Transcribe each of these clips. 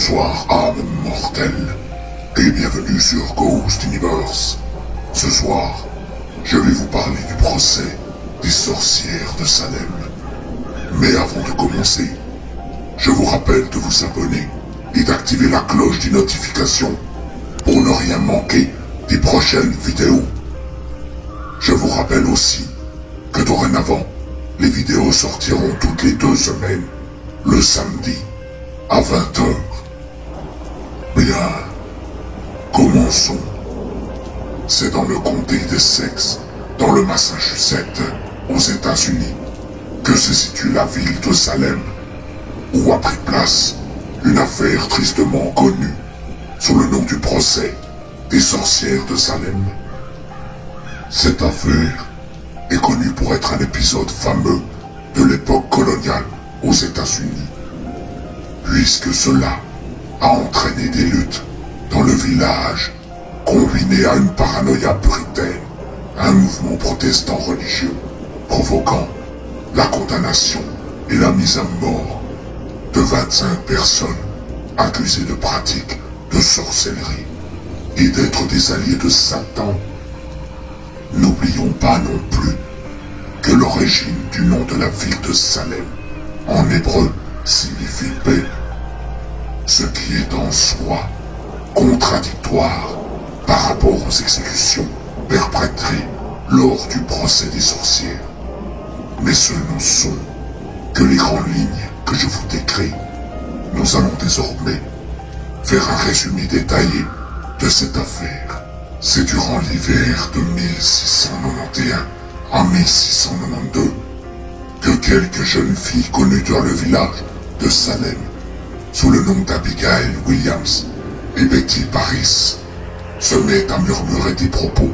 Bonsoir, âme mortelle, et bienvenue sur Ghost Universe. Ce soir, je vais vous parler du procès des sorcières de Salem. Mais avant de commencer, je vous rappelle de vous abonner et d'activer la cloche des notifications pour ne rien manquer des prochaines vidéos. Je vous rappelle aussi que dorénavant, les vidéos sortiront toutes les 2 semaines, le samedi, à 20h. Bien, commençons. C'est dans le comté d'Essex, dans le Massachusetts, aux États-Unis, que se situe la ville de Salem, où a pris place une affaire tristement connue sous le nom du procès des sorcières de Salem. Cette affaire est connue pour être un épisode fameux de l'époque coloniale aux États-Unis, puisque cela a entraîné des luttes dans le village, combiné à une paranoïa puritaine, un mouvement protestant religieux, provoquant la condamnation et la mise à mort de 25 personnes accusées de pratiques de sorcellerie et d'être des alliés de Satan. N'oublions pas non plus que l'origine du nom de la ville de Salem, en hébreu, signifie paix, ce qui est en soi contradictoire par rapport aux exécutions perpétrées lors du procès des sorcières. Mais ce ne sont que les grandes lignes que je vous décris. Nous allons désormais faire un résumé détaillé de cette affaire. C'est durant l'hiver de 1691 à 1692 que quelques jeunes filles connues dans le village de Salem, sous le nom d'Abigail Williams et Betty Paris, se mettent à murmurer des propos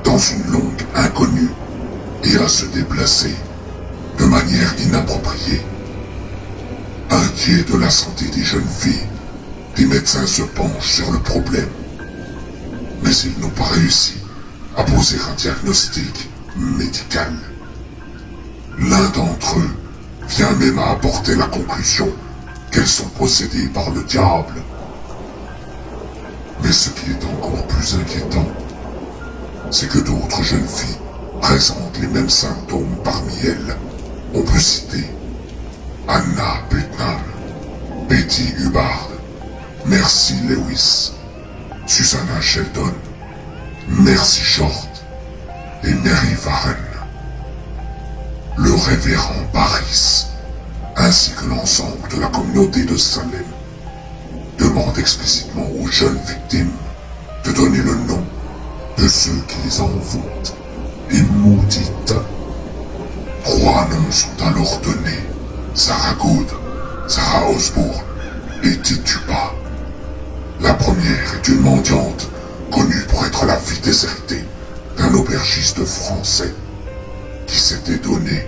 dans une langue inconnue et à se déplacer de manière inappropriée. Inquiets de la santé des jeunes filles, les médecins se penchent sur le problème, mais ils n'ont pas réussi à poser un diagnostic médical. L'un d'entre eux vient même à apporter la conclusion qu'elles sont possédées par le diable. Mais ce qui est encore plus inquiétant, c'est que d'autres jeunes filles présentent les mêmes symptômes parmi elles. On peut citer Anna Putnam, Betty Hubbard, Mercy Lewis, Susanna Sheldon, Mercy Short et Mary Warren. Le révérend Paris, ainsi que l'ensemble de la communauté de Salem, demande explicitement aux jeunes victimes de donner le nom de ceux qui les envoûtent et maudites. 3 noms sont alors donnés: Sarah Good, Sarah Osbourne et Tituba. La première est une mendiante connue pour être la fille déshéritée d'un aubergiste français qui s'était donné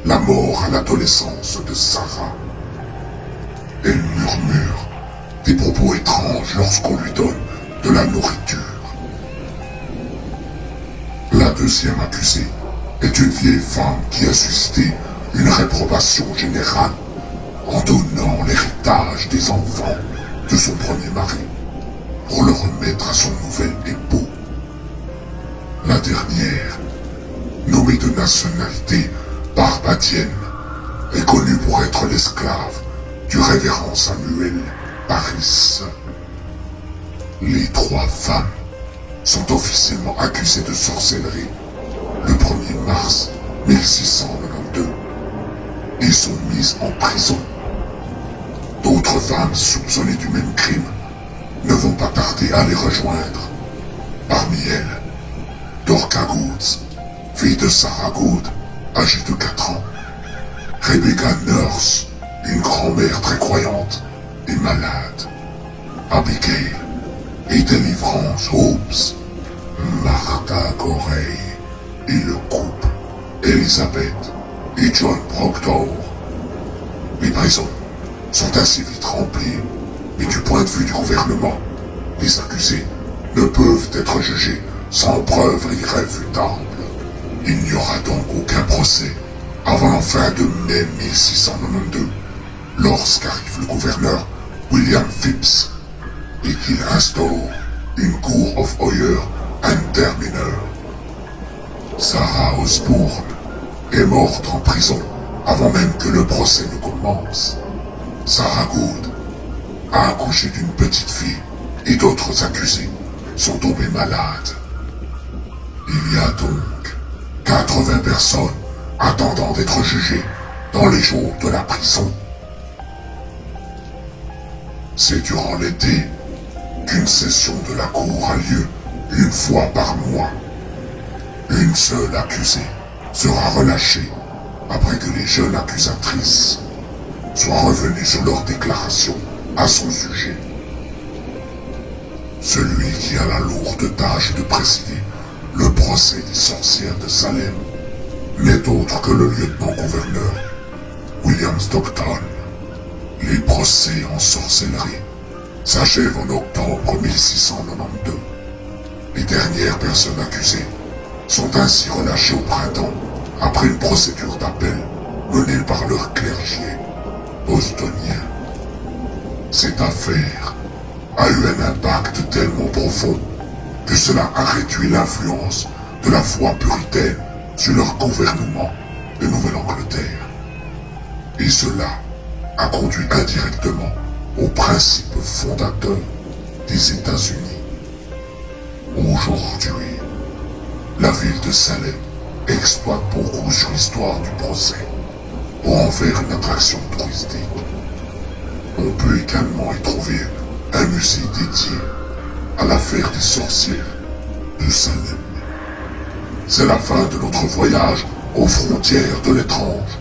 la mort à l'adolescence de Sarah. Elle murmure des propos étranges lorsqu'on lui donne de la nourriture. La deuxième accusée est une vieille femme qui a suscité une réprobation générale en donnant l'héritage des enfants de son premier mari pour le remettre à son nouvel époux. La dernière, nommée de nationalité barbadienne, est connue pour être l'esclave du révérend Samuel Paris. Les 3 femmes sont officiellement accusées de sorcellerie le 1er mars 1692 et sont mises en prison. D'autres femmes soupçonnées du même crime ne vont pas tarder à les rejoindre. Parmi elles, Dorcas Goods, fille de Sarah Good, âgée de 4 ans, Rebecca Nurse, une grand-mère très croyante et malade, Abigail et Délivrance Hobbs, Martha Corey et le couple Elizabeth et John Proctor. Les prisons sont assez vite remplies, mais du point de vue du gouvernement, les accusés ne peuvent être jugés sans preuve irréfutable. Il n'y aura donc aucun procès avant la fin de mai 1692, lorsqu'arrive le gouverneur William Phipps, et qu'il instaure une cour of Hoyer and Terminer. Sarah Osbourne est morte en prison avant même que le procès ne commence. Sarah Good a accouché d'une petite fille et d'autres accusés sont tombés malades. Il y a donc 80 personnes attendant d'être jugées dans les jours de la prison. C'est durant l'été qu'une session de la cour a lieu une fois par mois. Une seule accusée sera relâchée après que les jeunes accusatrices soient revenues sur leur déclaration à son sujet. Celui qui a la lourde tâche de présider le procès des sorcières de Salem n'est autre que le lieutenant-gouverneur William Stockton. Les procès en sorcellerie s'achèvent en octobre 1692. Les dernières personnes accusées sont ainsi relâchées au printemps après une procédure d'appel menée par leur clergé bostonien. Cette affaire a eu un impact tellement profond que cela a réduit l'influence de la foi puritaine sur leur gouvernement de Nouvelle-Angleterre. Et cela a conduit indirectement aux principes fondateurs des États-Unis. Aujourd'hui, la ville de Salem exploite beaucoup sur l'histoire du procès pour en faire une attraction touristique. On peut également y trouver un musée dédié à l'affaire des sorcières de Salem. C'est la fin de notre voyage aux frontières de l'étrange.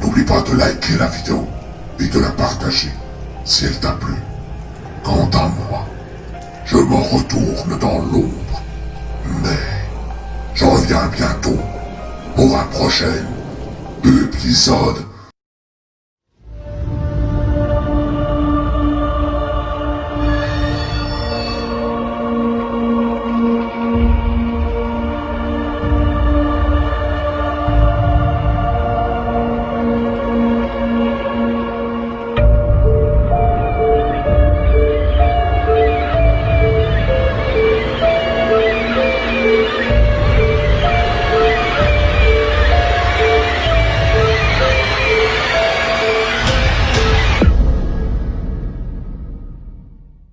N'oublie pas de liker la vidéo et de la partager si elle t'a plu. Quant à moi, je m'en retourne dans l'ombre, mais je reviens bientôt pour un prochain épisode